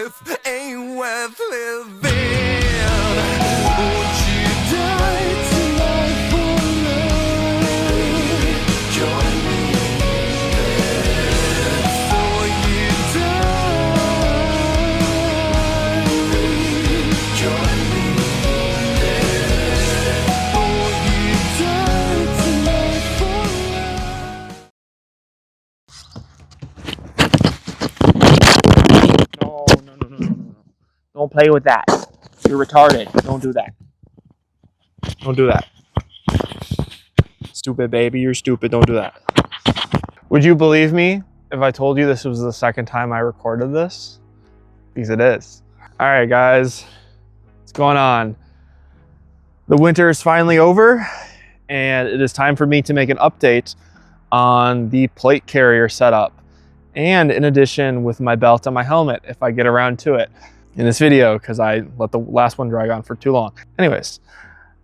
life ain't worth living. Would you die tonight for love? Join me before you die. Join me before you die tonight for love. No. Don't play with that. You're retarded. Don't do that. Don't do that. Stupid baby, you're stupid. Don't do that. Would you believe me if I told you this was the second time I recorded this? Because it is. All right, guys. What's going on? The winter is finally over, and it is time for me to make an update on the plate carrier setup. And in addition, with my belt and my helmet, if I get around to it in this video, because I let the last one drag on for too long. Anyways,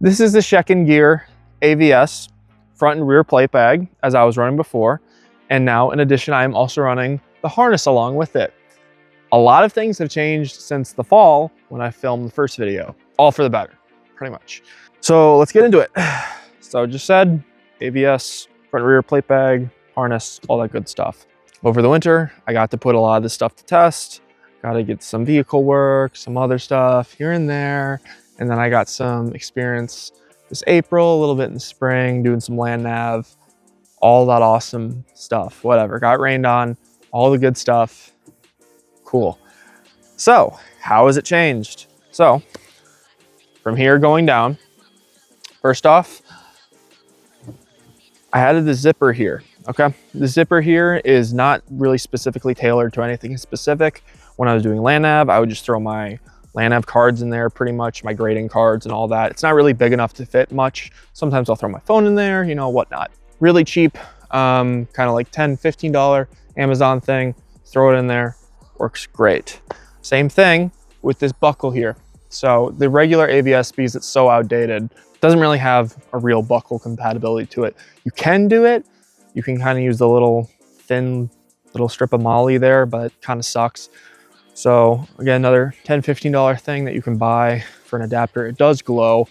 this is the Shekin Gear AVS front and rear plate bag, as I was running before. And now, in addition, I am also running the harness along with it. A lot of things have changed since the fall when I filmed the first video. All for the better, pretty much. So let's get into it. So just said, AVS, front and rear plate bag, harness, all that good stuff. Over the winter, I got to put a lot of this stuff to test. Got to get some vehicle work, some other stuff here and there. And then I got some experience this April, a little bit in the spring, doing some land nav, all that awesome stuff, whatever. Got rained on, all the good stuff. Cool. So how has it changed? So from here going down, first off, I added the zipper here. Okay, the zipper here is not really specifically tailored to anything specific. When I was doing land nav, I would just throw my land nav cards in there, pretty much my grading cards and all that. It's not really big enough to fit much. Sometimes I'll throw my phone in there, you know, whatnot. Really cheap, kind of like $10, $15 Amazon thing. Throw it in there, works great. Same thing with this buckle here. So the regular ABS, because it's so outdated, doesn't really have a real buckle compatibility to it. You can do it. You can kind of use the little thin little strip of moly there, but it kind of sucks. So again, another $10, $15 thing that you can buy for an adapter. It does glow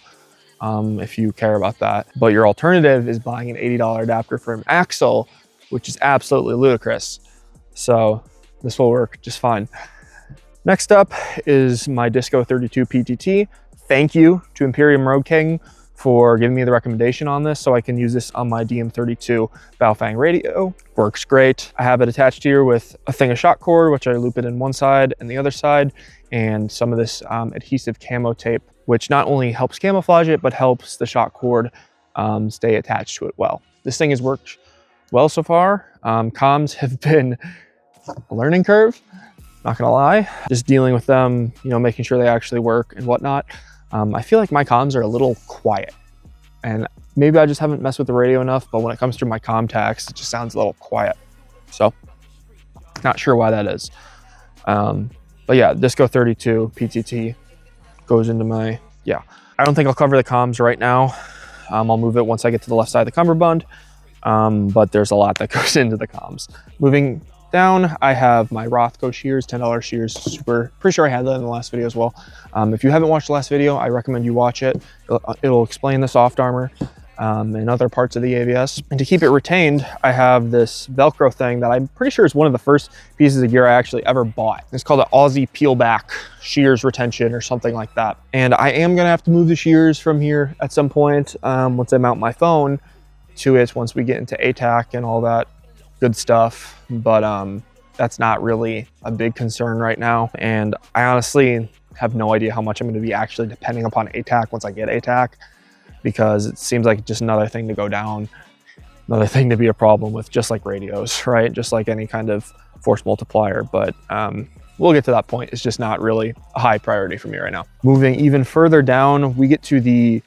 if you care about that. But your alternative is buying an $80 adapter for an axle, which is absolutely ludicrous. So this will work just fine. Next up is my Disco 32 PTT. Thank you to Imperium Road King for giving me the recommendation on this so I can use this on my DM32 Baofeng radio. Works great. I have it attached here with a thing of shock cord, which I loop it in one side and the other side, and some of this adhesive camo tape, which not only helps camouflage it, but helps the shock cord stay attached to it well. This thing has worked well so far. Comms have been a learning curve, not gonna lie. Just dealing with them, you know, making sure they actually work and whatnot. I feel like my comms are a little quiet, and maybe I just haven't messed with the radio enough, but when it comes through my contacts, it just sounds a little quiet. So not sure why that is. But yeah, Disco 32 PTT goes into my, yeah. I don't think I'll cover the comms right now. I'll move it once I get to the left side of the cummerbund, but there's a lot that goes into the comms. Moving down, I have my Rothko shears, $10 shears, pretty sure I had that in the last video as well. If you haven't watched the last video, I recommend you watch it. It'll explain the soft armor and other parts of the ABS. And to keep it retained, I have this Velcro thing that I'm pretty sure is one of the first pieces of gear I actually ever bought. It's called an Aussie peel back shears retention or something like that. And I am gonna have to move the shears from here at some point once I mount my phone to it, once we get into ATAC and all that good stuff, but that's not really a big concern right now. And I honestly have no idea how much I'm going to be actually depending upon ATAC once I get ATAC, because it seems like just another thing to go down, another thing to be a problem with, just like radios, right? Just like any kind of force multiplier. But we'll get to that point. It's just not really a high priority for me right now. Moving even further down, we get to the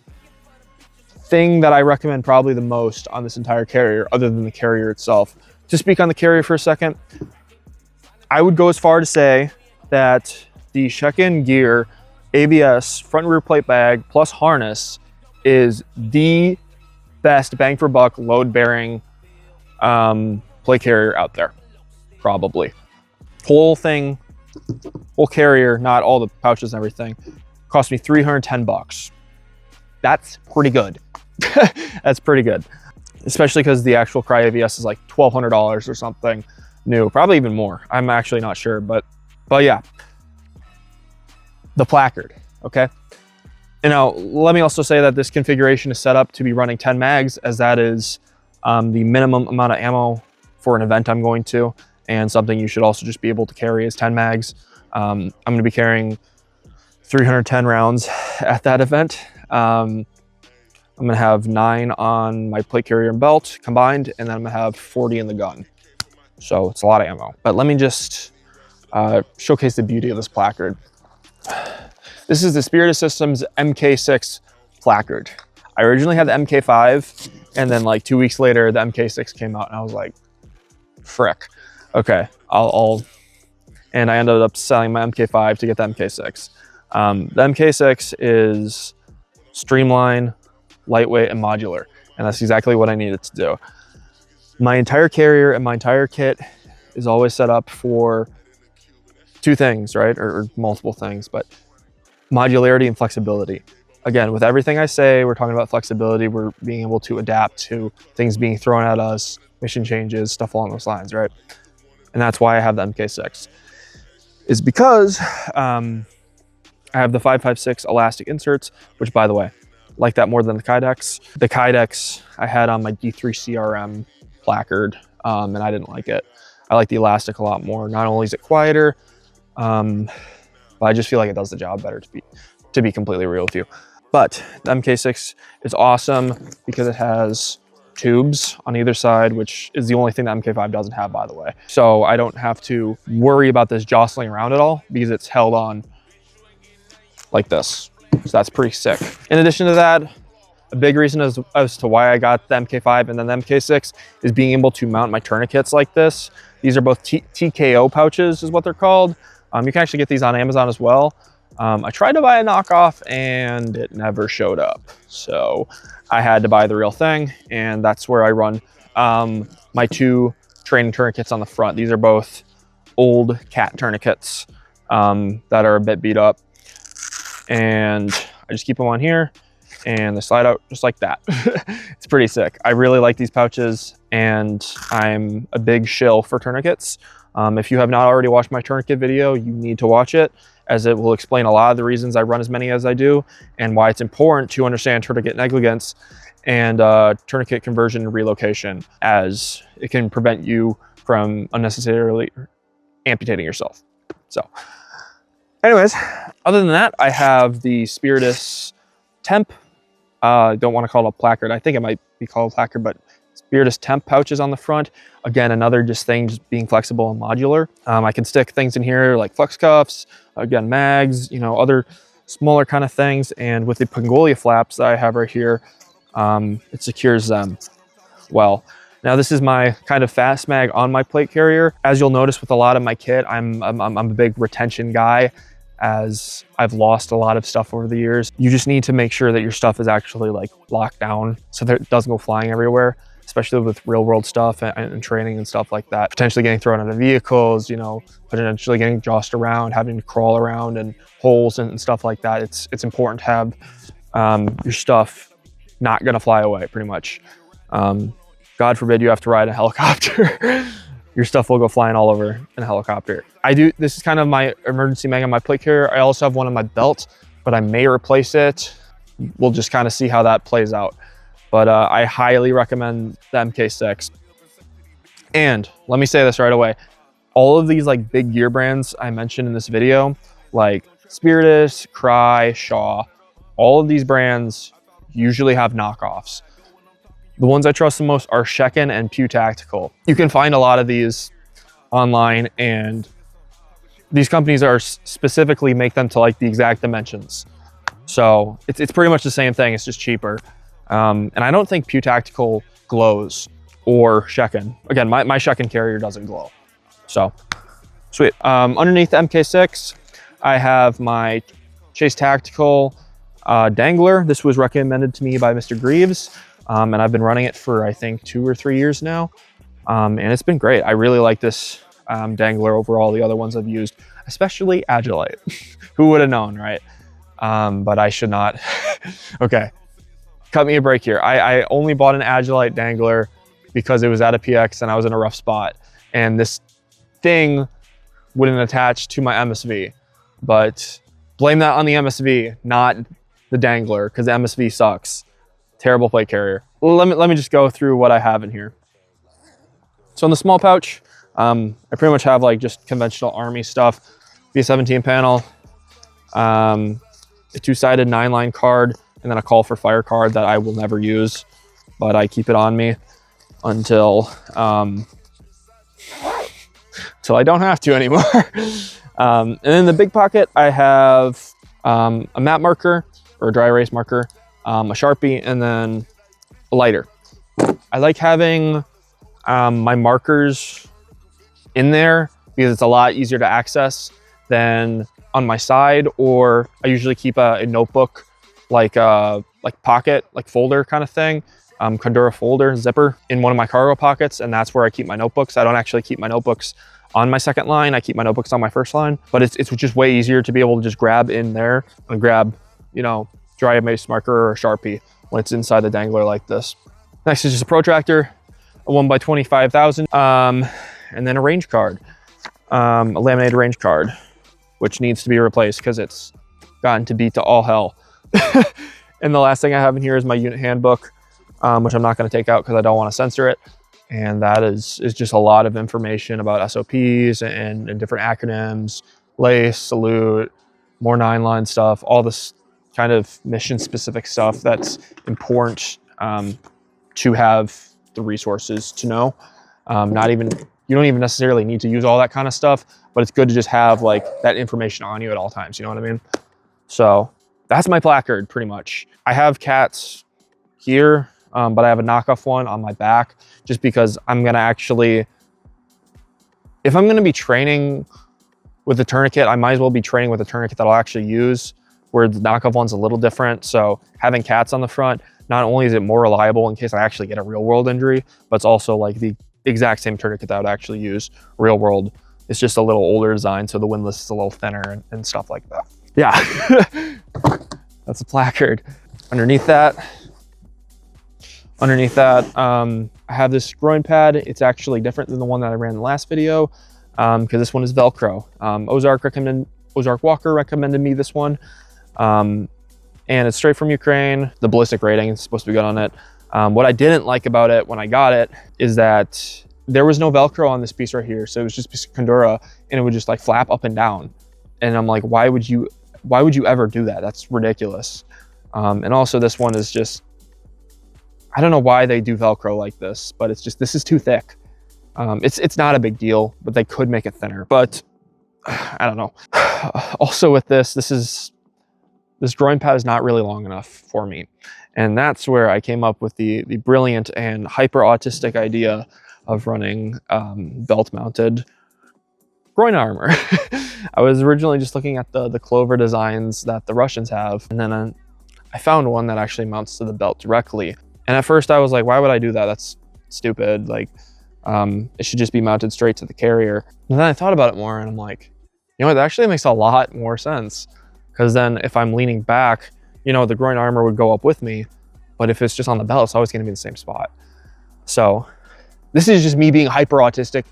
thing that I recommend probably the most on this entire carrier, other than the carrier itself. To speak on the carrier for a second, I would go as far to say that the Shekin Gear ABS front and rear plate bag plus harness is the best bang for buck load bearing plate carrier out there, probably. Whole thing whole carrier, not all the pouches and everything, cost me $310. That's pretty good. That's pretty good, especially because the actual Cry AVS is like $1,200 or something new, probably even more. I'm actually not sure, but yeah, the placard. Okay. And now let me also say that this configuration is set up to be running 10 mags, as that is the minimum amount of ammo for an event I'm going to, and something you should also just be able to carry is 10 mags. I'm going to be carrying 310 rounds at that event. I'm going to have 9 on my plate carrier and belt combined, and then I'm going to have 40 in the gun. So it's a lot of ammo. But let me just showcase the beauty of this placard. This is the Spirit Systems MK6 placard. I originally had the MK5, and then like 2 weeks later, the MK6 came out, and I was like, frick. Okay, and I ended up selling my MK5 to get the MK6. The MK6 is streamlined, lightweight, and modular, and that's exactly what I needed to do. My entire carrier and my entire kit is always set up for 2 things, right? Or multiple things, but modularity and flexibility. Again, with everything I say, we're talking about flexibility. We're being able to adapt to things being thrown at us, mission changes, stuff along those lines, right? And that's why I have the MK6. Is because I have the 5.56 elastic inserts, which, by the way, like that more than the Kydex. The Kydex I had on my D3 CRM placard, and I didn't like it. I like the elastic a lot more. Not only is it quieter, but I just feel like it does the job better, to be completely real with you. But the MK6 is awesome because it has tubes on either side, which is the only thing that MK5 doesn't have, by the way. So I don't have to worry about this jostling around at all because it's held on like this. So that's pretty sick. In addition to that, a big reason as to why I got the MK5 and then the MK6 is being able to mount my tourniquets like this. These are both TKO pouches is what they're called. You can actually get these on Amazon as well. I tried to buy a knockoff and it never showed up. So I had to buy the real thing, and that's where I run my 2 training tourniquets on the front. These are both old cat tourniquets that are a bit beat up. And I just keep them on here and they slide out just like that. It's pretty sick. I really like these pouches, and I'm a big shill for tourniquets. If you have not already watched my tourniquet video, you need to watch it, as it will explain a lot of the reasons I run as many as I do and why it's important to understand tourniquet negligence and tourniquet conversion and relocation, as it can prevent you from unnecessarily amputating yourself. So anyways, other than that, I have the Spiritus Temp. I don't want to call it a placard. I think it might be called a placard, but Spiritus Temp pouches on the front. Again, another just thing, just being flexible and modular. I can stick things in here like flex cuffs, again, mags, you know, other smaller kind of things. And with the Pangolia flaps that I have right here, it secures them well. Now, this is my kind of fast mag on my plate carrier. As you'll notice with a lot of my kit, I'm a big retention guy, as I've lost a lot of stuff over the years. You just need to make sure that your stuff is actually like locked down so that it doesn't go flying everywhere, especially with real world stuff and training and stuff like that. Potentially getting thrown out of vehicles, you know, potentially getting jossed around, having to crawl around in holes and stuff like that. It's important to have your stuff not gonna fly away, pretty much. God forbid you have to ride a helicopter. Your stuff will go flying all over in a helicopter. This is kind of my emergency mag on my plate carrier. I also have one on my belt, but I may replace it. We'll just kind of see how that plays out. But I highly recommend the MK6. And let me say this right away. All of these like big gear brands I mentioned in this video, like Spiritus, Cry, Shaw, all of these brands usually have knockoffs. The ones I trust the most are Shekin and Pew Tactical. You can find a lot of these online, and these companies are specifically make them to like the exact dimensions. So it's pretty much the same thing, it's just cheaper. And I don't think Pew Tactical glows, or Shekin. Again, my Shekin carrier doesn't glow. So, sweet. Underneath the MK6, I have my Chase Tactical dangler. This was recommended to me by Mr. Greaves. And I've been running it for, I think, 2 or 3 years now. And it's been great. I really like this dangler over all the other ones I've used. especially Agilite. Who would have known, right? But I should not. Okay, cut me a break here. I only bought an Agilite dangler because it was at a PX and I was in a rough spot. And this thing wouldn't attach to my MSV. But blame that on the MSV, not the dangler, because the MSV sucks. Terrible plate carrier. Let me just go through what I have in here. So in the small pouch, I pretty much have like just conventional Army stuff. B17 panel, a two-sided 9-line card, and then a call for fire card that I will never use, but I keep it on me until I don't have to anymore. And in the big pocket, I have a map marker or a dry erase marker, a Sharpie, and then a lighter. I like having my markers in there because it's a lot easier to access than on my side, or I usually keep a notebook like pocket, like folder kind of thing, Condura folder zipper in one of my cargo pockets, and that's where I keep my notebooks. I don't actually keep my notebooks on my second line. I keep my notebooks on my first line, but it's just way easier to be able to just grab in there and grab, you know, dry erase marker or a Sharpie when it's inside the dangler like this. Next is just a protractor, a 1x25,000, and then a range card, a laminated range card, which needs to be replaced because it's gotten to beat to all hell. And the last thing I have in here is my unit handbook, which I'm not going to take out because I don't want to censor it. And that is just a lot of information about SOPs and different acronyms, lace, salute, more 9-line stuff, all this kind of mission specific stuff that's important to have the resources to know. You don't even necessarily need to use all that kind of stuff, but it's good to just have like that information on you at all times. You know what I mean? So that's my placard pretty much. I have cats here, but I have a knockoff one on my back just because I'm going to actually, if I'm going to be training with the tourniquet, I might as well be training with a tourniquet that I'll actually use, where the knockoff one's a little different. So having cats on the front, not only is it more reliable in case I actually get a real world injury, but it's also like the exact same tourniquet that I would actually use real world. It's just a little older design, so the windlass is a little thinner and stuff like that. Yeah, that's a placard. Underneath that, I have this groin pad. It's actually different than the one that I ran in the last video because this one is Velcro. Ozark Walker recommended me this one. And it's straight from Ukraine. The ballistic rating is supposed to be good on it. What I didn't like about it when I got it is that there was no Velcro on this piece right here. So it was just a piece of Condura and it would just like flap up and down. And I'm like, why would you ever do that? That's ridiculous. And also this one is just, I don't know why they do Velcro like this, but it's just, this is too thick. It's not a big deal, but they could make it thinner, but I don't know. Also with this groin pad is not really long enough for me. And that's where I came up with the brilliant and hyper autistic idea of running belt mounted groin armor. I was originally just looking at the Clover designs that the Russians have. And then I found one that actually mounts to the belt directly. And at first I was like, why would I do that? That's stupid. Like, it should just be mounted straight to the carrier. And then I thought about it more and I'm like, you know what, that actually makes a lot more sense. Because then if I'm leaning back, you know, the groin armor would go up with me. But if it's just on the belt, it's always going to be in the same spot. So this is just me being hyper autistic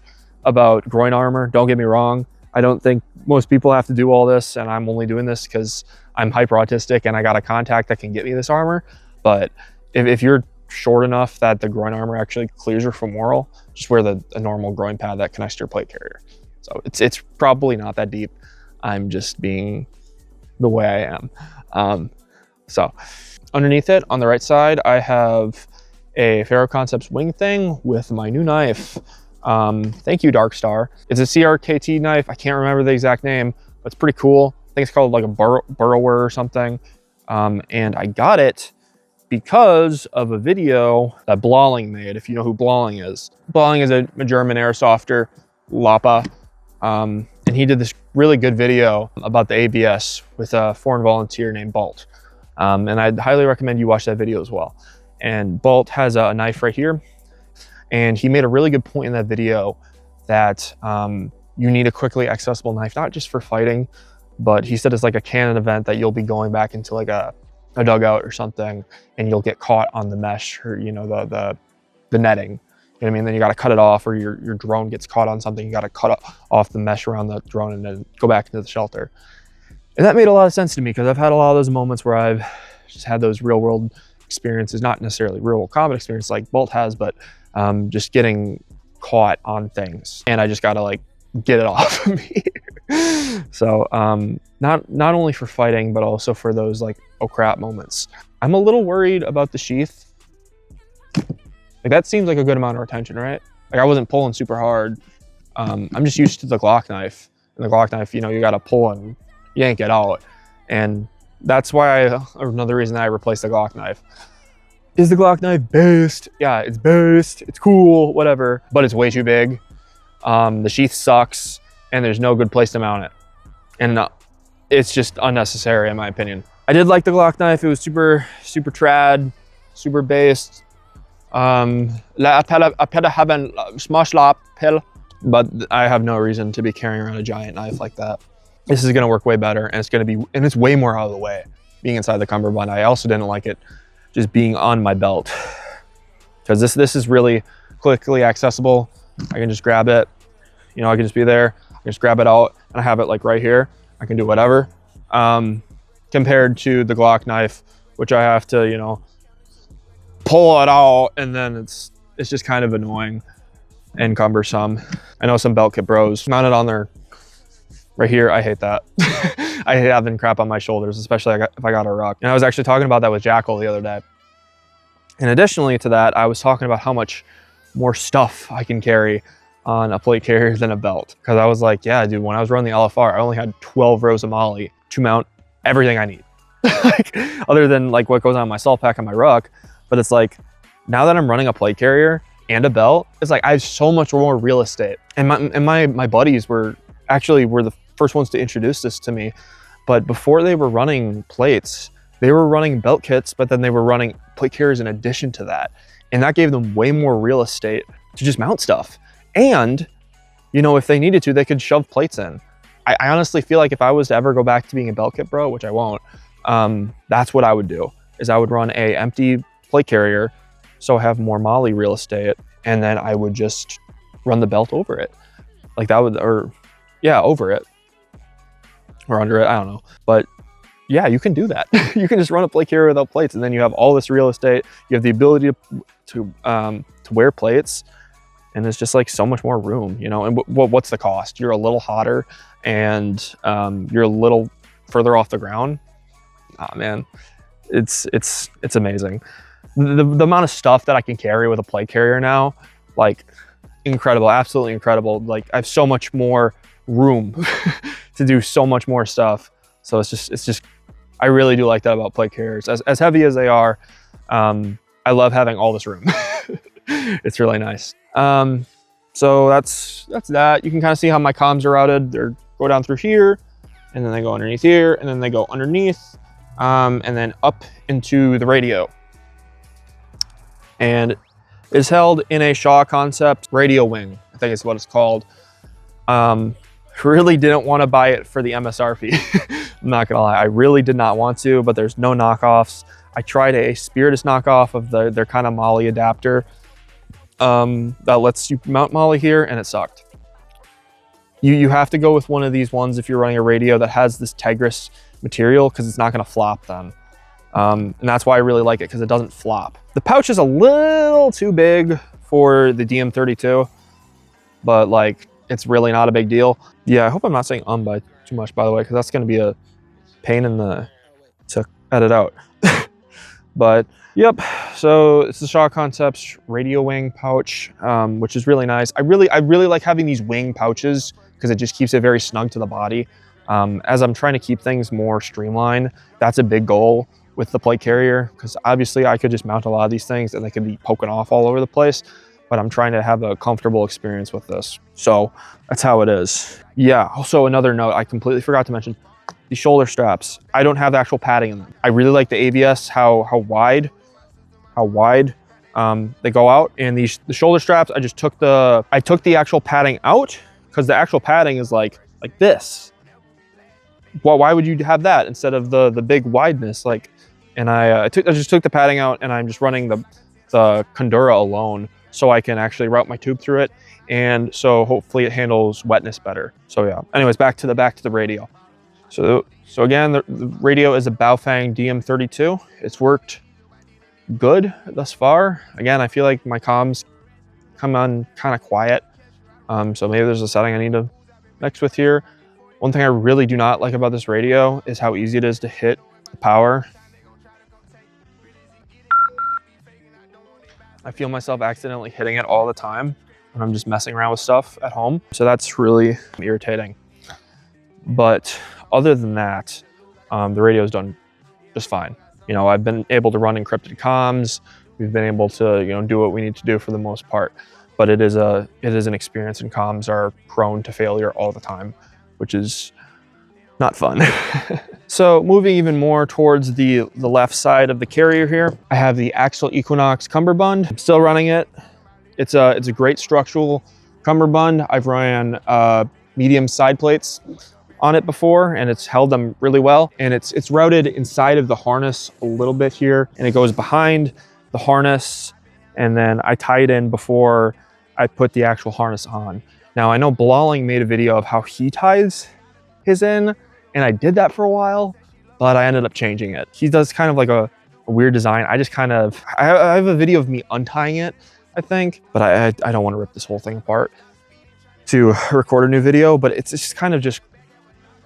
about groin armor. Don't get me wrong. I don't think most people have to do all this. And I'm only doing this because I'm hyper autistic and I got a contact that can get me this armor. But if you're short enough that the groin armor actually clears your femoral, just wear a normal groin pad that connects to your plate carrier. So it's probably not that deep. I'm just being the way I am. So underneath it on the right side, I have a Faro Concepts wing thing with my new knife. Thank you, Dark Star. It's a CRKT knife. I can't remember the exact name, but it's pretty cool. I think it's called like a burrower or something. And I got it because of a video that Blauling made, if you know who Blauling is. Blauling is a German airsofter, Lapa. And he did this really good video about the ABS with a foreign volunteer named Bolt. And I'd highly recommend you watch that video as well. And Bolt has a knife right here. And he made a really good point in that video that you need a quickly accessible knife, not just for fighting, but he said it's like a canon event that you'll be going back into like a dugout or something, and you'll get caught on the mesh or, you know, the netting. You know what I mean? Then you got to cut it off, or your drone gets caught on something. You got to cut off the mesh around the drone and then go back into the shelter. And that made a lot of sense to me, because I've had a lot of those moments where I've just had those real world experiences, not necessarily real world combat experience like Bolt has, but just getting caught on things, and I just got to like get it off of me. So not only for fighting, but also for those like, oh crap moments. I'm a little worried about the sheath. Like that seems like a good amount of retention, right? Like I wasn't pulling super hard. I'm just used to the Glock knife. And the Glock knife, you know, you got to pull and yank it out. And that's why another reason I replaced the Glock knife. Is the Glock knife based? Yeah, it's based. It's cool, whatever, but it's way too big. The sheath sucks, and there's no good place to mount it. And it's just unnecessary in my opinion. I did like the Glock knife. It was super, super trad, super based. But I have no reason to be carrying around a giant knife like that. This is gonna work way better, and it's way more out of the way being inside the cummerbund. I also didn't like it just being on my belt, because this is really quickly accessible. I can just grab it, you know, I can just be there, I can just grab it out, and I have it like right here. I can do whatever. Compared to the Glock knife, which I have to, you know, pull it out, and then it's just kind of annoying and cumbersome. I know some belt kit bros mount it on their right here. I hate that. I hate having crap on my shoulders, especially if I got a ruck. And I was actually talking about that with Jackal the other day. And additionally to that, I was talking about how much more stuff I can carry on a plate carrier than a belt. Because I was like, yeah, dude, when I was running the LFR, I only had 12 rows of Molly to mount everything I need. Like, other than like what goes on my salt pack and my ruck. But it's like, now that I'm running a plate carrier and a belt, it's like I have so much more real estate. And my buddies were the first ones to introduce this to me. But before they were running plates, they were running belt kits, but then they were running plate carriers in addition to that. And that gave them way more real estate to just mount stuff. And, you know, if they needed to, they could shove plates in. I honestly feel like if I was to ever go back to being a belt kit bro, which I won't, that's what I would do, is I would run a empty plate carrier, so I have more Molly real estate, and then I would just run the belt over it. Like that would, or yeah, over it. Or under it, I don't know. But yeah, you can do that. You can just run a plate carrier without plates, and then you have all this real estate. You have the ability to wear plates, and it's just like so much more room, you know. And what's the cost? You're a little hotter, and you're a little further off the ground. Ah, man, it's amazing. The amount of stuff that I can carry with a plate carrier now, like incredible, absolutely incredible. Like I have so much more room to do so much more stuff. So it's just, I really do like that about plate carriers. As heavy as they are, I love having all this room. It's really nice. So that's that. You can kind of see how my comms are routed. They go down through here, and then they go underneath here, and then they go underneath, and then up into the radio. And it's held in a Shaw Concept radio wing, I think is what it's called. Really didn't want to buy it for the MSRP. I'm not gonna lie, I really did not want to, but there's no knockoffs. I tried a Spiritus knockoff of their kind of Molly adapter that lets you mount Molly here, and it sucked. You have to go with one of these ones if you're running a radio that has this Tigris material, because it's not gonna flop then. And that's why I really like it, because it doesn't flop. The pouch is a little too big for the DM32, but like, it's really not a big deal. Yeah, I hope I'm not saying by too much, by the way, because that's going to be a pain to edit out. But yep, so it's the Shaw Concepts radio wing pouch, which is really nice. I really like having these wing pouches, because it just keeps it very snug to the body. As I'm trying to keep things more streamlined, that's a big goal with the plate carrier, because obviously I could just mount a lot of these things and they could be poking off all over the place, but I'm trying to have a comfortable experience with this. So that's how it is. Yeah, also another note, I completely forgot to mention, the shoulder straps. I don't have the actual padding in them. I really like the ABS, how wide they go out, and the shoulder straps, I took the actual padding out, because the actual padding is like this. Well, why would you have that instead of the big wideness? Like, and I just took the padding out, and I'm just running the Condura alone, so I can actually route my tube through it, and so hopefully it handles wetness better. So yeah. Anyways, back to the radio. So again, the radio is a Baofeng DM32. It's worked good thus far. Again, I feel like my comms come on kind of quiet. So maybe there's a setting I need to mix with here. One thing I really do not like about this radio is how easy it is to hit the power. I feel myself accidentally hitting it all the time when I'm just messing around with stuff at home. So that's really irritating. But other than that, the radio's done just fine. You know, I've been able to run encrypted comms. We've been able to, you know, do what we need to do for the most part. But it is an experience, and comms are prone to failure all the time, which is not fun. So moving even more towards the left side of the carrier here, I have the Axle Equinox cummerbund. I'm still running it. It's a great structural cummerbund. I've ran medium side plates on it before, and it's held them really well. And it's routed inside of the harness a little bit here, and it goes behind the harness, and then I tie it in before I put the actual harness on. Now, I know Blaling made a video of how he ties his in, and I did that for a while, but I ended up changing it. He does kind of like a weird design. I just kind of, I have a video of me untying it, I think, but I don't want to rip this whole thing apart to record a new video, but it's just kind of just,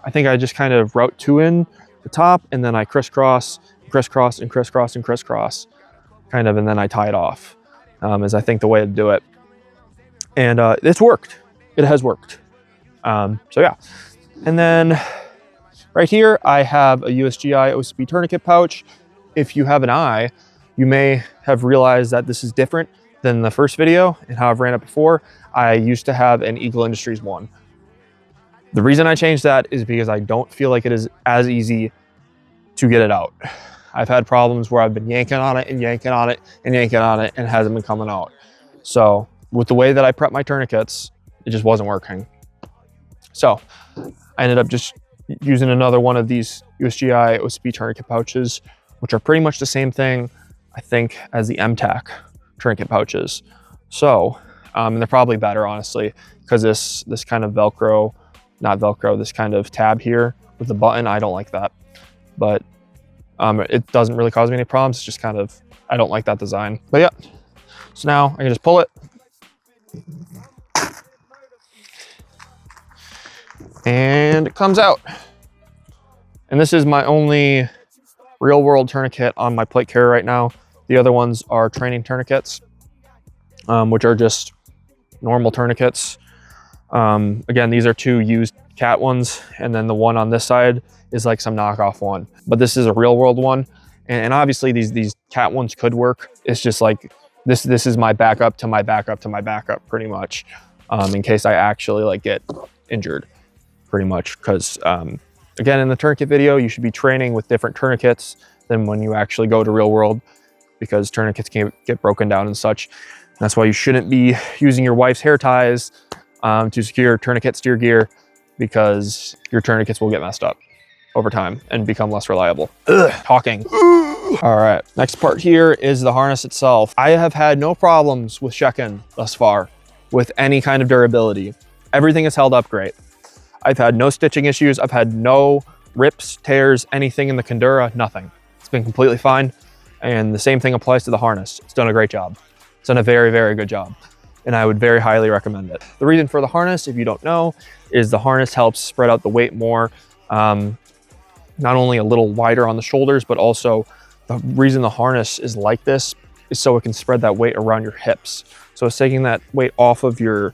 I think I just kind of route two in the top, and then I crisscross, crisscross, and crisscross, and crisscross, kind of, and then I tie it off, is I think the way to do it. And it's worked. It has worked. So yeah. And then right here, I have a USGI OCP tourniquet pouch. If you have an eye, you may have realized that this is different than the first video and how I've ran it before. I used to have an Eagle Industries one. The reason I changed that is because I don't feel like it is as easy to get it out. I've had problems where I've been yanking on it and yanking on it and yanking on it, and it hasn't been coming out. So with the way that I prep my tourniquets, it just wasn't working. So I ended up just using another one of these USGI OCP tourniquet pouches, which are pretty much the same thing, I think, as the MTAC tourniquet pouches. So, and they're probably better, honestly, because this kind of Velcro, not Velcro, this kind of tab here with the button, I don't like that. But it doesn't really cause me any problems. It's just kind of, I don't like that design. But yeah, so now I can just pull it. And it comes out. And this is my only real world tourniquet on my plate carrier right now. The other ones are training tourniquets, which are just normal tourniquets. Again, these are two used cat ones, and then the one on this side is like some knockoff one. But this is a real world one, and obviously these cat ones could work. It's just like this is my backup to my backup to my backup, pretty much, in case I actually like get injured, pretty much. Because again, in the tourniquet video, you should be training with different tourniquets than when you actually go to real world, because tourniquets can get broken down and such. That's why you shouldn't be using your wife's hair ties to secure tourniquet steer gear, because your tourniquets will get messed up over time and become less reliable. Talking. All right, next part here is the harness itself. I have had no problems with Shekin thus far with any kind of durability. Everything has held up great. I've had no stitching issues. I've had no rips, tears, anything in the Condura, nothing. It's been completely fine. And the same thing applies to the harness. It's done a great job. It's done a very, very good job. And I would very highly recommend it. The reason for the harness, if you don't know, is the harness helps spread out the weight more. Not only a little wider on the shoulders, but also the reason the harness is like this is so it can spread that weight around your hips. So it's taking that weight off of your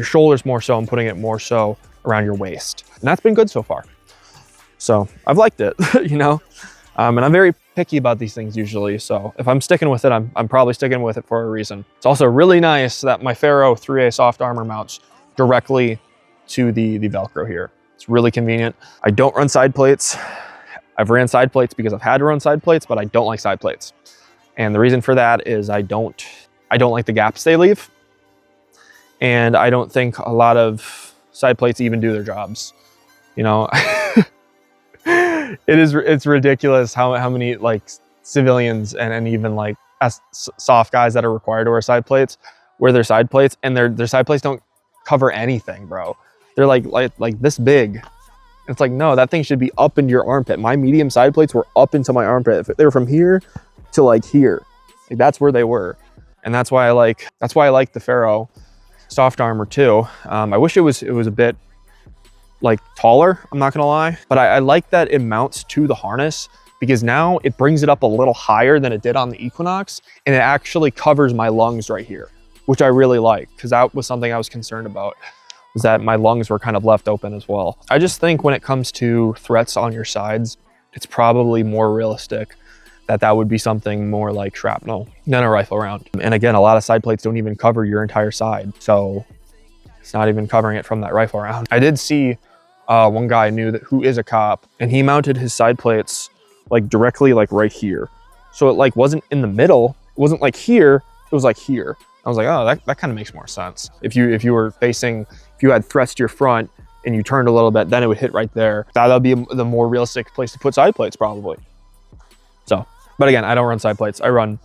shoulders more so and putting it more so around your waist. And that's been good so far. So I've liked it, you know? And I'm very picky about these things usually. So if I'm sticking with it, I'm probably sticking with it for a reason. It's also really nice that my Faro 3A soft armor mounts directly to the Velcro here. It's really convenient. I don't run side plates. I've ran side plates because I've had to run side plates, but I don't like side plates. And the reason for that is I don't like the gaps they leave. And I don't think a lot of side plates even do their jobs. You know, it's ridiculous how many like civilians and even like soft guys that are required to wear side plates wear their side plates, and their side plates don't cover anything, bro. They're like this big. It's like, no, that thing should be up into your armpit. My medium side plates were up into my armpit. If they were from here to like here, like that's where they were. And that's why I like the Ferro soft armor too. I wish it was a bit like taller, I'm not gonna lie, but I like that it mounts to the harness, because now it brings it up a little higher than it did on the Equinox, and it actually covers my lungs right here, which I really like, because that was something I was concerned about, was that my lungs were kind of left open as well. I just think when it comes to threats on your sides, it's probably more realistic that would be something more like shrapnel than a rifle round. And again, a lot of side plates don't even cover your entire side, so it's not even covering it from that rifle round. I did see one guy I knew who is a cop, and he mounted his side plates like directly like right here. So it like wasn't in the middle. It wasn't like here, it was like here. I was like, oh, that kind of makes more sense. If you were facing, if you had threats to your front and you turned a little bit, then it would hit right there. That would be the more realistic place to put side plates probably. So, but again, I don't run side plates. I run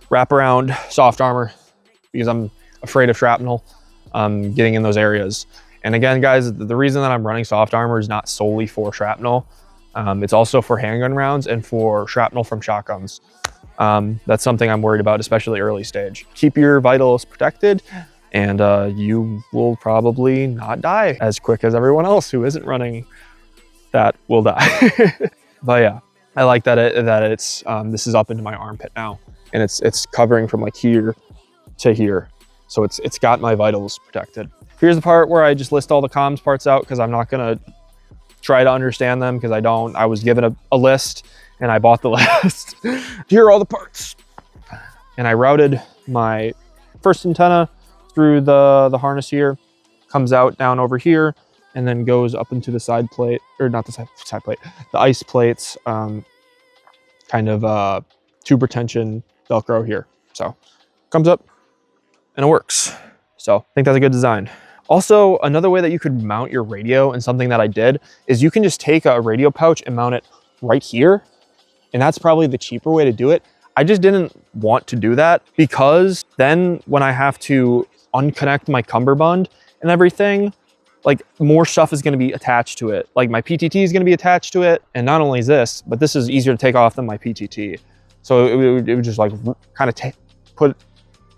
wraparound soft armor because I'm afraid of shrapnel getting in those areas. And again, guys, the reason that I'm running soft armor is not solely for shrapnel. It's also for handgun rounds and for shrapnel from shotguns. That's something I'm worried about, especially early stage. Keep your vitals protected, and you will probably not die as quick as everyone else who isn't running that will die. But yeah, I like that it's this is up into my armpit now, and it's covering from like here to here. So it's got my vitals protected. Here's the part where I just list all the comms parts out, because I'm not gonna try to understand them, because I don't. I was given a list and I bought the list. Here are all the parts. And I routed my first antenna through the harness here, comes out down over here, and then goes up into the side plate, or not the side plate, the ice plates, kind of tube retention Velcro here. So comes up and it works. So I think that's a good design. Also, another way that you could mount your radio, and something that I did, is you can just take a radio pouch and mount it right here. And that's probably the cheaper way to do it. I just didn't want to do that, because then when I have to unconnect my cummerbund and everything, like more stuff is going to be attached to it. Like my PTT is going to be attached to it. And not only is this, but this is easier to take off than my PTT. So it would just like kind of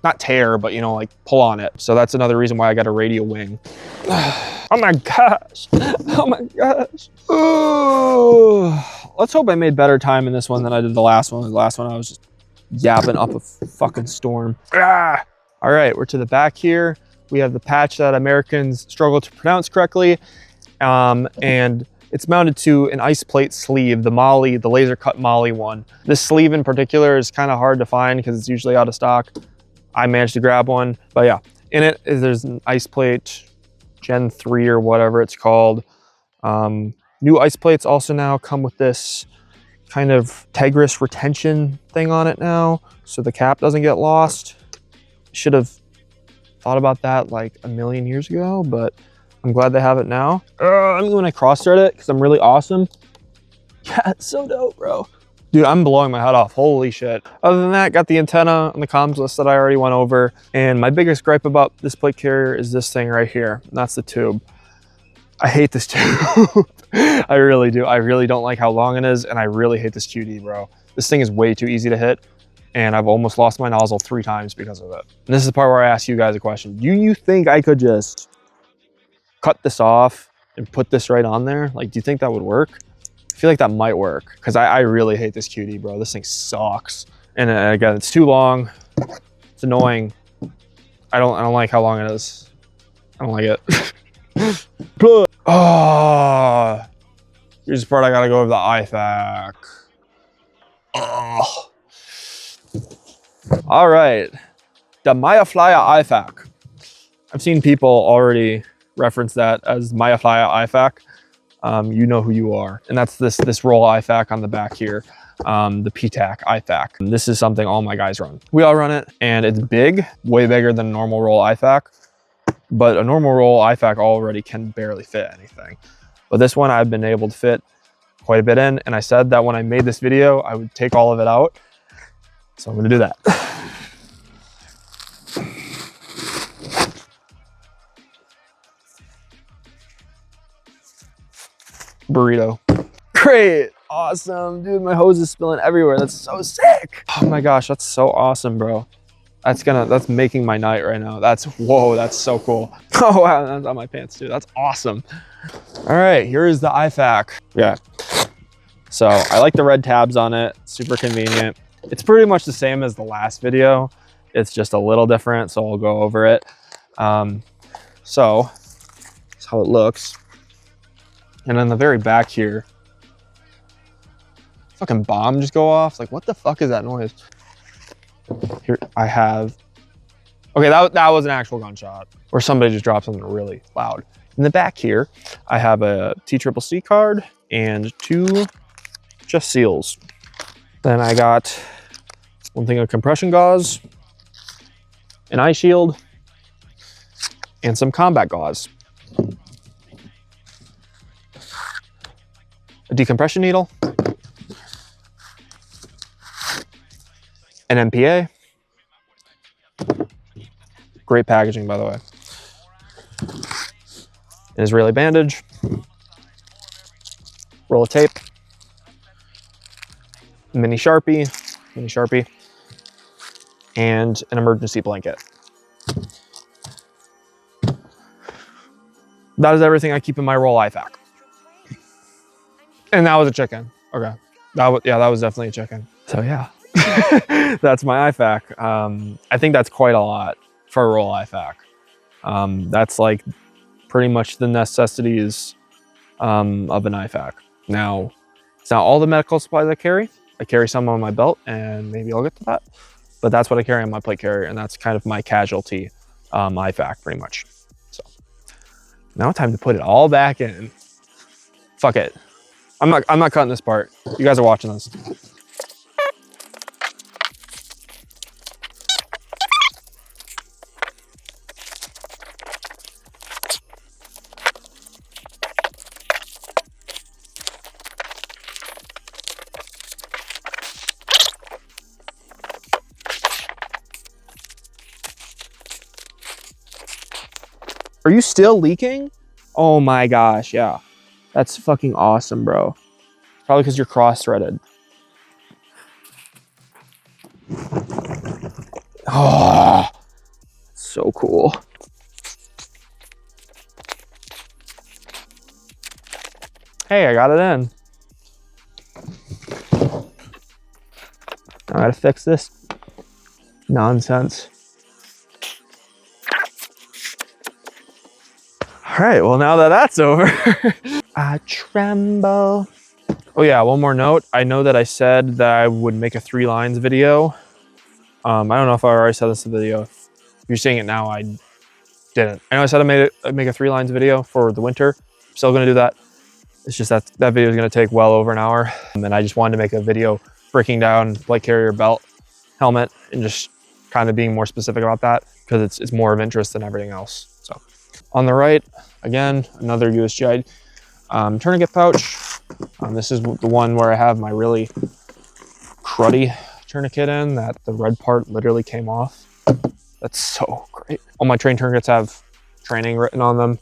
not tear, but you know, like pull on it. So that's another reason why I got a radio wing. Oh my gosh. Oh my gosh. Ooh. Let's hope I made better time in this one than I did the last one. The last one I was just yapping up a fucking storm. Ah. All right, we're to the back here. We have the patch that Americans struggle to pronounce correctly. And it's mounted to an ice plate sleeve, the Molly, the laser cut Molly one. This sleeve in particular is kind of hard to find because it's usually out of stock. I managed to grab one, but yeah, in it there's an ice plate Gen 3 or whatever it's called. New ice plates also now come with this kind of Tegris retention thing on it now, so the cap doesn't get lost. Should have thought about that like a million years ago, but I'm glad they have it now. I'm gonna cross-thread it because I'm really awesome. Yeah, it's so dope, bro. Dude, I'm blowing my head off. Holy shit. Other than that, got the antenna on the comms list that I already went over. And my biggest gripe about this plate carrier is this thing right here. And that's the tube. I hate this tube. I really do. I really don't like how long it is. And I really hate this QD, bro. This thing is way too easy to hit. And I've almost lost my nozzle 3 times because of it. And this is the part where I ask you guys a question. Do you think I could just cut this off and put this right on there? Like, do you think that would work? I feel like that might work, because I really hate this QD, bro. This thing sucks. And again, it's too long. It's annoying. I don't like how long it is. I don't like it. Oh, here's the part I gotta go over the IFAC. Oh. All right, the Myer IFAC. I've seen people already reference that as Myer IFAC. You know who you are. And that's this roll IFAC on the back here, the PTAC IFAC. And this is something all my guys run. We all run it, and it's big, way bigger than a normal roll IFAC. but a normal roll IFAC already can barely fit anything. But this one I've been able to fit quite a bit in, and I said that when I made this video, I would take all of it out. So I'm gonna do that. Burrito. Great, awesome, dude, my hose is spilling everywhere. That's so sick. Oh my gosh, that's so awesome, bro. That's making my night right now. Whoa, that's so cool. Oh wow, that's on my pants too. That's awesome. All right, here is the IFAC. Yeah. So I like the red tabs on it, super convenient. It's pretty much the same as the last video. It's just a little different, so I'll go over it. So that's how it looks. And on the very back here, fucking bomb just go off. Like, what the fuck is that noise? Here I have, okay, that was an actual gunshot, or somebody just dropped something really loud. In the back here, I have a TCCC card and 2 just seals. Then I got one thing of compression gauze, an eye shield, and some combat gauze. A decompression needle, an MPA. Great packaging, by the way. An Israeli bandage, roll of tape, mini Sharpie, and an emergency blanket. That is everything I keep in my roll IFAC. And that was a chicken. Okay. That was definitely a chicken. So yeah, that's my IFAC. I think that's quite a lot for a roll IFAC. That's like pretty much the necessities of an IFAC. Now, it's not all the medical supplies I carry. I carry some on my belt, and maybe I'll get to that. But that's what I carry on my plate carrier, and that's kind of my casualty IFAC, pretty much. So now time to put it all back in. Fuck it. I'm not cutting this part. You guys are watching this. Are you still leaking? Oh my gosh, yeah. That's fucking awesome, bro. Probably because you're cross-threaded. Oh, so cool. Hey, I got it in. I gotta fix this nonsense. All right, well, now that that's over, I tremble. Oh yeah, one more note. I know that I said that I would make a 3 lines video. I don't know if I already said this in the video. If you're seeing it now, I didn't. I know I said I'd make a 3 lines video for the winter. I'm still gonna do that. It's just that video is gonna take well over an hour. And I just wanted to make a video breaking down plate carrier, belt, helmet, and just kind of being more specific about that because it's more of interest than everything else. So on the right, again, another USGI tourniquet pouch. This is the one where I have my really cruddy tourniquet in that the red part literally came off. That's so great. All my train tourniquets have training written on them,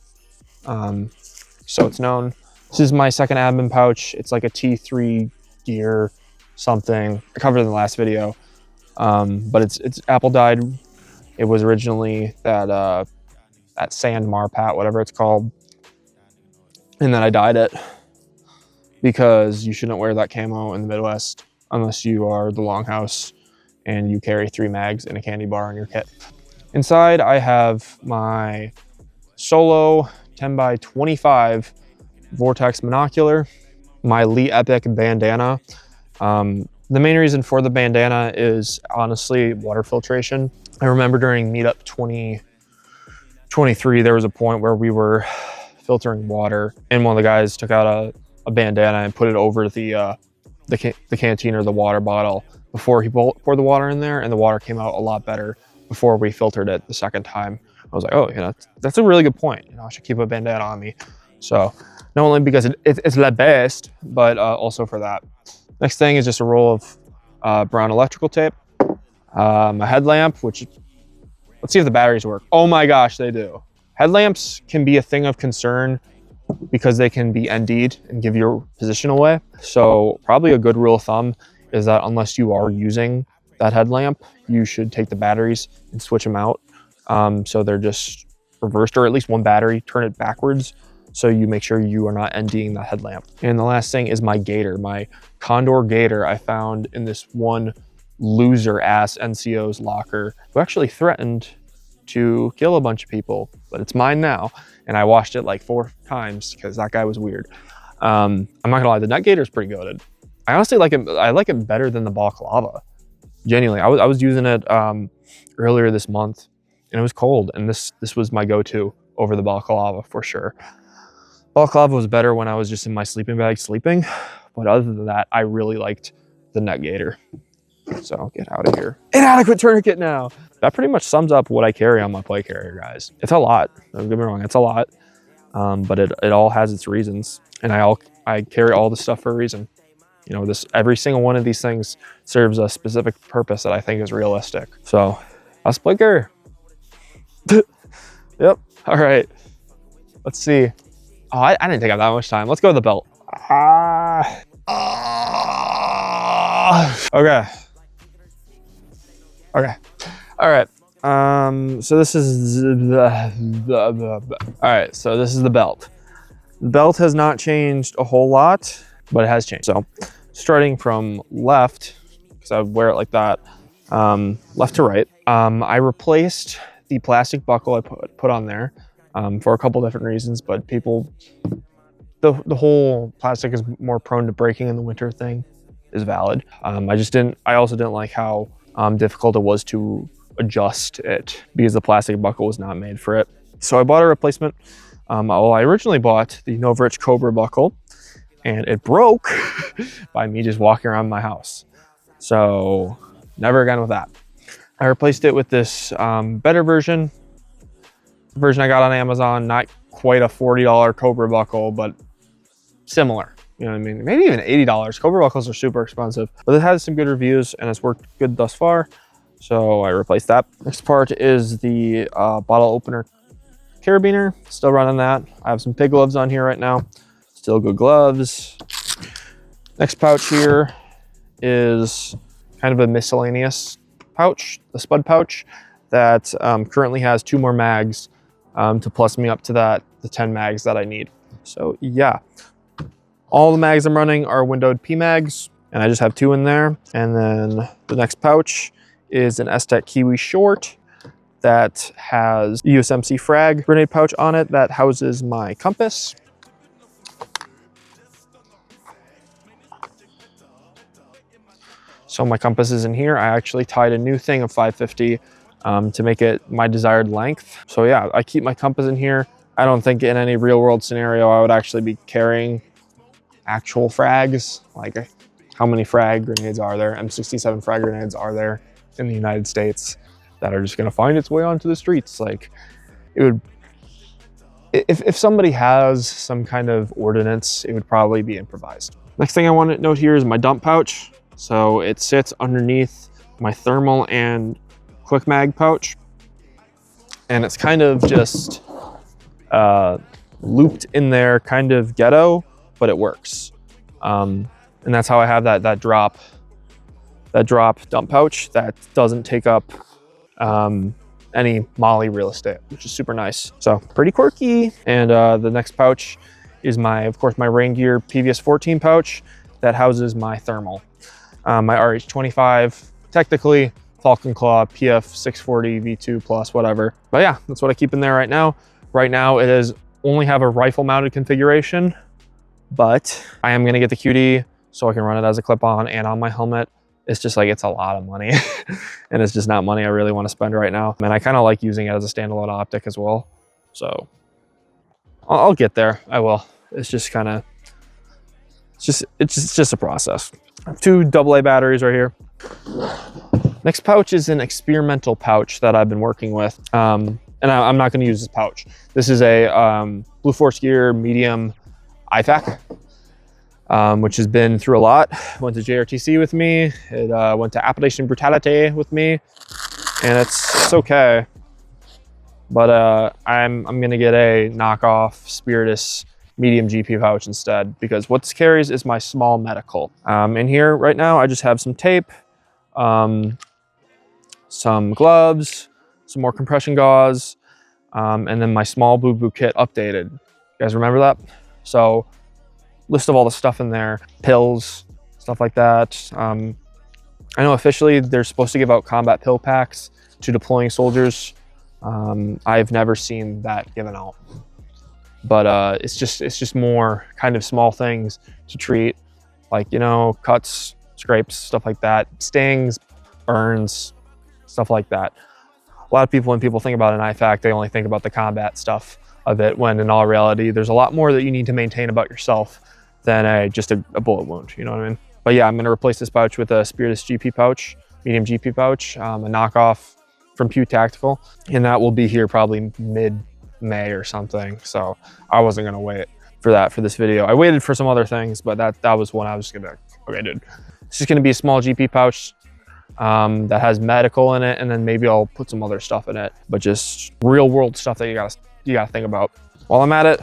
so it's known. This is my second admin pouch. It's like a T3 gear something. I covered it in the last video, but it's apple dyed. It was originally that sand marpat, whatever it's called, and then I dyed it because you shouldn't wear that camo in the Midwest unless you are the Longhouse and you carry 3 mags and a candy bar in your kit. Inside, I have my Solo 10x25 Vortex monocular, my Lee Epic bandana. The main reason for the bandana is honestly water filtration. I remember during meetup 2023, there was a point where we were filtering water and one of the guys took out a bandana and put it over the canteen or the water bottle before he poured the water in there, and the water came out a lot better before we filtered it the second time. I was like, oh, you know, that's a really good point. You know, I should keep a bandana on me. So not only because it's the best, but also for that. Next thing is just a roll of brown electrical tape, a headlamp, which, let's see if the batteries work. Oh my gosh, they do. Headlamps can be a thing of concern because they can be ND'd and give your position away. So probably a good rule of thumb is that unless you are using that headlamp, you should take the batteries and switch them out. So they're just reversed, or at least one battery, turn it backwards, so you make sure you are not NDing the headlamp. And the last thing is my gator, my Condor gator I found in this one loser ass NCO's locker who actually threatened to kill a bunch of people, but it's mine now. And I washed it like 4 times because that guy was weird. I'm not gonna lie, the nut gator is pretty goated. I honestly like it. I like it better than the balaclava. Genuinely, I was using it earlier this month, and it was cold, and this was my go-to over the balaclava for sure. Balaclava was better when I was just in my sleeping bag sleeping, but other than that, I really liked the nut gator. So get out of here. Inadequate tourniquet now. That pretty much sums up what I carry on my play carrier, guys. It's a lot. Don't get me wrong, it's a lot, but it all has its reasons, and I carry all the stuff for a reason. You know, every single one of these things serves a specific purpose that I think is realistic. So, a play carrier. Yep. All right. Let's see. Oh, I didn't take up that much time. Let's go to the belt. Okay. Okay. All right. So this is all right. So this is the belt. The belt has not changed a whole lot, but it has changed. So starting from left, because I wear it like that, left to right, I replaced the plastic buckle I put on there for a couple different reasons, but the whole plastic is more prone to breaking in the winter thing is valid. I also didn't like how difficult it was to adjust it because the plastic buckle was not made for it. So I bought a replacement. Well, I originally bought the Novrich Cobra buckle, and it broke by me just walking around my house. So never again with that. I replaced it with this better version I got on Amazon. Not quite a $40 Cobra buckle, but similar. You know what I mean? Maybe even $80. Cobra buckles are super expensive, but it has some good reviews and it's worked good thus far. So I replaced that. Next part is the bottle opener carabiner. Still running that. I have some pig gloves on here right now. Still good gloves. Next pouch here is kind of a miscellaneous pouch, the spud pouch that currently has 2 more mags to plus me up to the 10 mags that I need. So yeah, all the mags I'm running are windowed P mags, and I just have 2 in there. And then the next pouch is an S-Tech Kiwi Short that has USMC frag grenade pouch on it that houses my compass. So my compass is in here. I actually tied a new thing of 550 to make it my desired length. So yeah, I keep my compass in here. I don't think in any real world scenario I would actually be carrying actual frags. Like, how many frag grenades are there? M67 frag grenades are there in the United States that are just gonna find its way onto the streets? Like, it would, if somebody has some kind of ordinance, it would probably be improvised. Next thing I want to note here is my dump pouch. So it sits underneath my thermal and quick mag pouch, and it's kind of just looped in there, kind of ghetto, but it works. And that's how I have that drop dump pouch that doesn't take up any molly real estate, which is super nice. So pretty quirky. And the next pouch is of course my Rain Gear PVS 14 pouch that houses my thermal. My RH25, technically Falcon Claw PF 640 V2 plus, whatever. But yeah, that's what I keep in there right now. Right now it is only have a rifle mounted configuration, but I am gonna get the QD so I can run it as a clip-on and on my helmet. It's just like, it's a lot of money and it's just not money I really want to spend right now. And I kind of like using it as a standalone optic as well. So I'll get there, I will. It's just kind of, it's just a process. I have 2 AA batteries right here. Next pouch is an experimental pouch that I've been working with. and I'm not going to use this pouch. This is a Blue Force Gear medium IFAC, which has been through a lot. Went to JRTC with me. It went to Appellation Brutalite with me, and it's okay. But I'm gonna get a knockoff Spiritus medium GP pouch instead, because what this carries is my small medical. In here right now, I just have some tape, some gloves, some more compression gauze, and then my small Boo Boo kit updated. You guys remember that? So list of all the stuff in there, pills, stuff like that. I know officially they're supposed to give out combat pill packs to deploying soldiers. I've never seen that given out, but it's just more kind of small things to treat, like, you know, cuts, scrapes, stuff like that, stings, burns, stuff like that. A lot of people, when people think about an IFAC, they only think about the combat stuff of it, when in all reality, there's a lot more that you need to maintain about yourself than just a bullet wound, you know what I mean? But yeah, I'm gonna replace this pouch with a Spiritus GP pouch, medium GP pouch, a knockoff from Pew Tactical, and that will be here probably mid-May or something. So I wasn't gonna wait for that for this video. I waited for some other things, but that was one I was just gonna be like, okay, dude. It's just gonna be a small GP pouch that has medical in it, and then maybe I'll put some other stuff in it, but just real world stuff that you gotta think about. While I'm at it,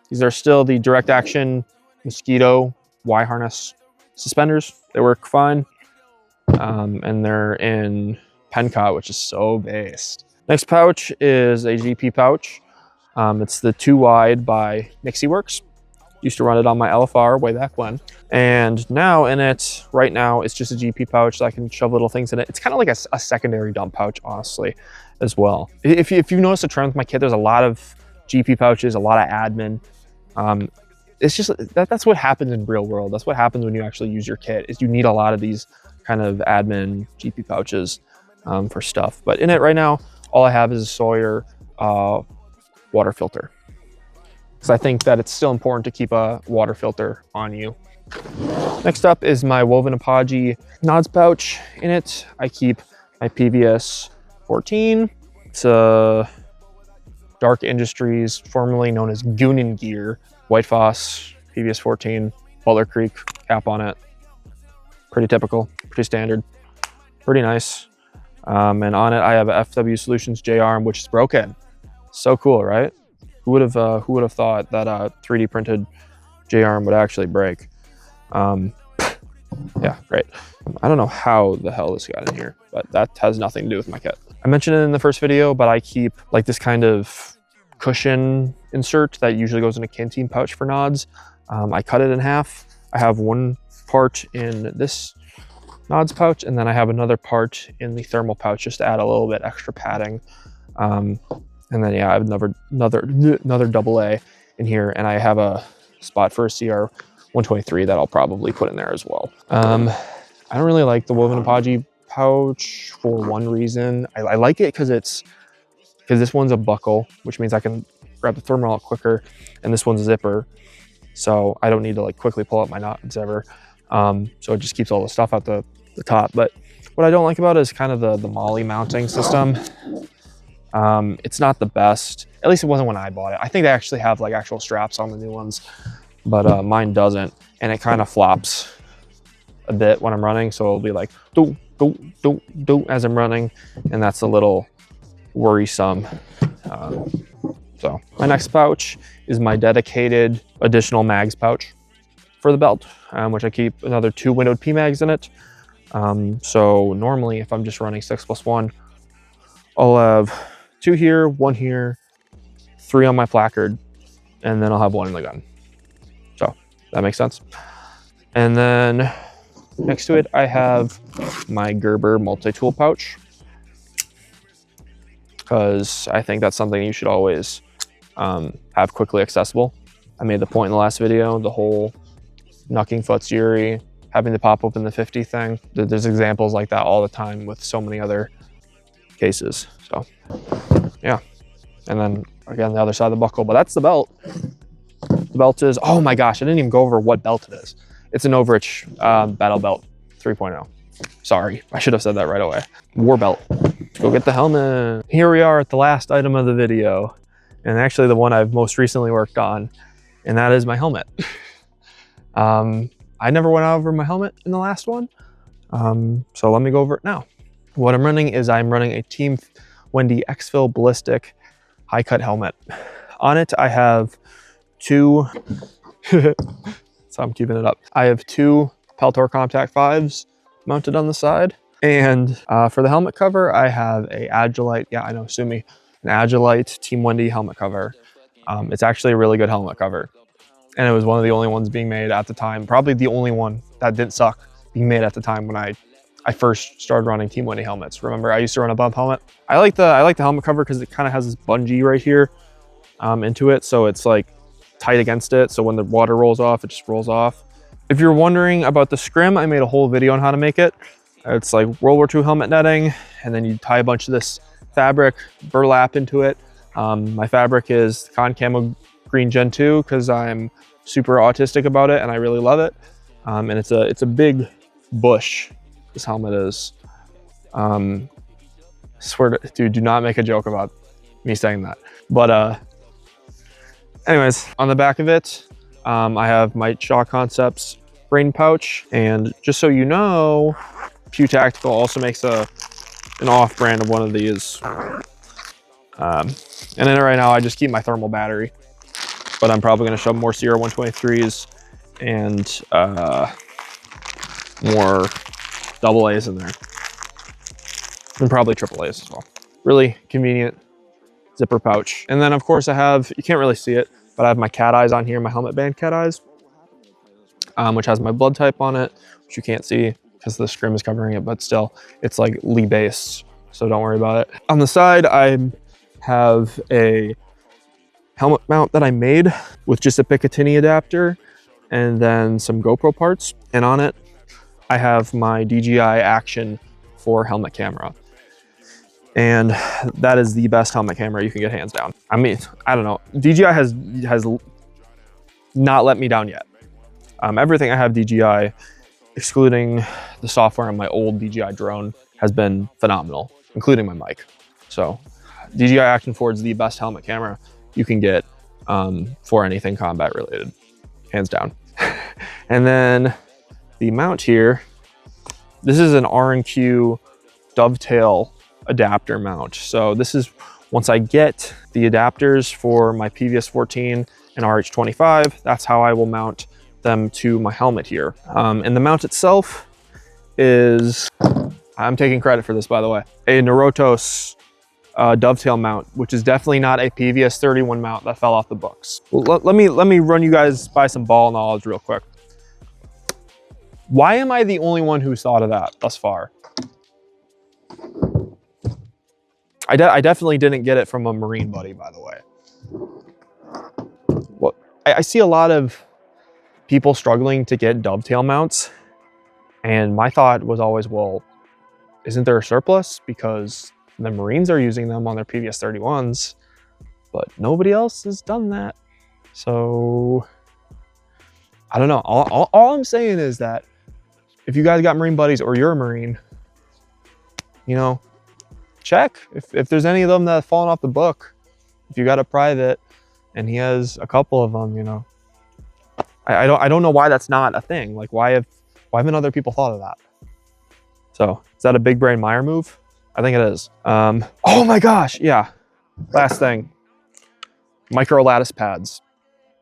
these are still the direct action mosquito Y harness suspenders. They work fine, and they're in Pencott, which is so based. Next pouch is a GP pouch. It's the 2 wide by Nixie Works. Used to run it on my LFR way back when. And now in it, right now, it's just a GP pouch that I can shove little things in it. It's kind of like a secondary dump pouch, honestly, as well. If you notice a trend with my kit, there's a lot of GP pouches, a lot of admin. It's just, that's what happens in real world. That's what happens when you actually use your kit, is you need a lot of these kind of admin GP pouches for stuff. But in it right now, all I have is a Sawyer water filter, because I think that it's still important to keep a water filter on you. Next up is my woven apogee nods pouch. In it, I keep my PVS 14. It's a Dark Industries, formerly known as Goonin Gear, White Foss, PVS 14, Butler Creek cap on it. Pretty typical, pretty standard, pretty nice. And on it, I have a FW Solutions J-arm, which is broken. So cool, right? Who would have thought that a 3D printed J-arm would actually break? Yeah, great. I don't know how the hell this got in here, but that has nothing to do with my kit. I mentioned it in the first video, but I keep like this kind of cushion insert that usually goes in a canteen pouch for nods. I cut it in half. I have one part in this nods pouch, and then I have another part in the thermal pouch just to add a little bit extra padding. And then yeah, I have another double A in here, and I have a spot for a CR 123 that I'll probably put in there as well. I don't really like the woven apogee pouch for one reason. I like it because this one's a buckle, which means I can grab the thermal out quicker, and this one's a zipper, so I don't need to like quickly pull out my nods ever. So it just keeps all the stuff at the top. But what I don't like about it is kind of the MOLLE mounting system. It's not the best. At least it wasn't when I bought it. I think they actually have like actual straps on the new ones, but mine doesn't, and it kind of flops a bit when I'm running, so it'll be like do do do do as I'm running, and that's a little worrisome. So my next pouch is my dedicated additional mags pouch for the belt, which I keep another 2 windowed PMags in it. So normally if I'm just running 6+1, I'll have 2 here, 1 here, 3 on my placard, and then I'll have 1 in the gun. So that makes sense. And then next to it, I have my Gerber multi-tool pouch, because I think that's something you should always have quickly accessible. I made the point in the last video, the whole knucking Futsuri, having to pop open the 50 thing. There's examples like that all the time with so many other cases. So yeah, and then again, the other side of the buckle, but that's the belt. The belt is, oh my gosh, I didn't even go over what belt it is. It's an Overwatch Battle Belt 3.0. Sorry, I should have said that right away. War belt. Go get the helmet. Here we are at the last item of the video, and actually the one I've most recently worked on, and that is my helmet. I never went over my helmet in the last one, so let me go over it now. What I'm running is I'm running a Team Wendy Exfil Ballistic high cut helmet. On it, I have two, so I'm keeping it up. I have two Peltor Contact 5s mounted on the side. And for the helmet cover, I have a Agilite, yeah, I know, sue me, an Agilite Team Wendy helmet cover. It's actually a really good helmet cover. And it was one of the only ones being made at the time, probably the only one that didn't suck being made at the time when I first started running Team Wendy helmets. Remember, I used to run a bump helmet. I like the helmet cover because it kind of has this bungee right here into it, so it's like tight against it. So when the water rolls off, it just rolls off. If you're wondering about the scrim, I made a whole video on how to make it. It's like World War II helmet netting, and then you tie a bunch of this fabric, burlap into it. My fabric is Con Camo Green Gen 2 because I'm super autistic about it and I really love it. And it's a big bush, this helmet is. Swear to, dude, do not make a joke about me saying that. But anyways, on the back of it, I have my Shaw Concepts rain pouch, and just so you know, Pew Tactical also makes an off-brand of one of these. And in it right now, I just keep my thermal battery, but I'm probably going to shove more Sierra 123s and more AA's in there, and probably AAA's as well. Really convenient zipper pouch. And then of course I have, you can't really see it, but I have my cat eyes on here, my helmet band cat eyes, which has my blood type on it, which you can't see because the scrim is covering it, but still it's like Lee based, so don't worry about it. On the side, I have a helmet mount that I made with just a Picatinny adapter and then some GoPro parts. And on it, I have my DJI Action 4 helmet camera. And that is the best helmet camera you can get, hands down. I mean, I don't know. DJI has not let me down yet. Everything I have DJI, excluding the software on my old DJI drone, has been phenomenal, including my mic. So DJI Action 4 is the best helmet camera you can get for anything combat related, hands down. And then the mount here, this is an R&Q dovetail adapter mount. So this is, once I get the adapters for my PVS 14 and RH25, that's how I will mount them to my helmet here. And the mount itself is, I'm taking credit for this, by the way, a Neurotos dovetail mount, which is definitely not a PVS 31 mount that fell off the books. Well, let me run you guys by some ball knowledge real quick. Why am I the only one who's thought of that thus far? I definitely didn't get it from a Marine buddy, by the way. Well, I see a lot of people struggling to get dovetail mounts, and my thought was always, well, isn't there a surplus? Because the Marines are using them on their PVS 31s, but nobody else has done that. So I don't know. All I'm saying is that if you guys got Marine buddies or you're a Marine, you know, check if there's any of them that have fallen off the book. If you got a private and he has a couple of them, you know, I don't know why that's not a thing. Like, why haven't other people thought of that? So is that a big brain Myer move? I think it is. Oh my gosh, yeah. Last thing, micro lattice pads.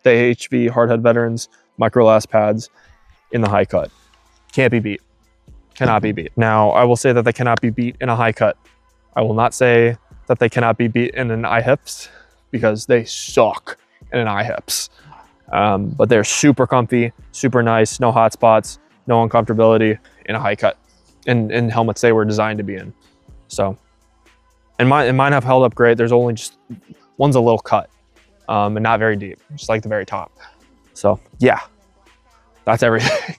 The HV Hardhead Veterans micro lattice pads in the high cut. Can't be beat. Cannot be beat. Now, I will say that they cannot be beat in a high cut. I will not say that they cannot be beat in an IHIPS, because they suck in an IHIPS. But they're super comfy, super nice, no hot spots, no uncomfortability in a high cut, in helmets they were designed to be in. So, and mine have held up great. There's only just, one's a little cut, and not very deep, just like the very top. So yeah, that's everything.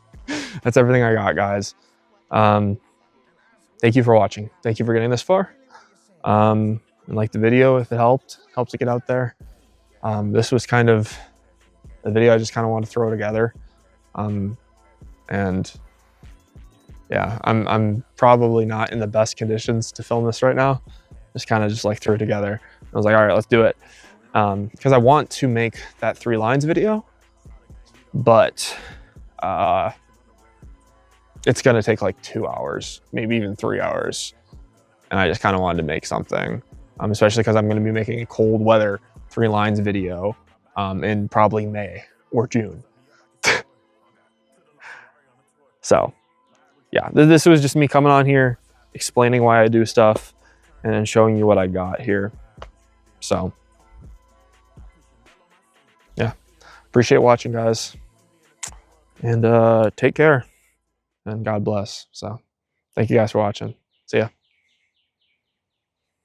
That's everything I got, guys. Thank you for watching. Thank you for getting this far. And like the video, if it helps it get out there. This was kind of the video I just kind of wanted to throw together. And yeah, I'm probably not in the best conditions to film this right now. Just kind of just like threw it together. I was like, all right, let's do it. Because I want to make that 3 lines video, but it's gonna take like 2 hours, maybe even 3 hours. And I just kind of wanted to make something, especially because I'm gonna be making a cold weather 3 lines video in probably May or June. So yeah, this was just me coming on here, explaining why I do stuff, and then showing you what I got here. So yeah, appreciate watching, guys, and take care, and God bless. So thank you guys for watching. See ya.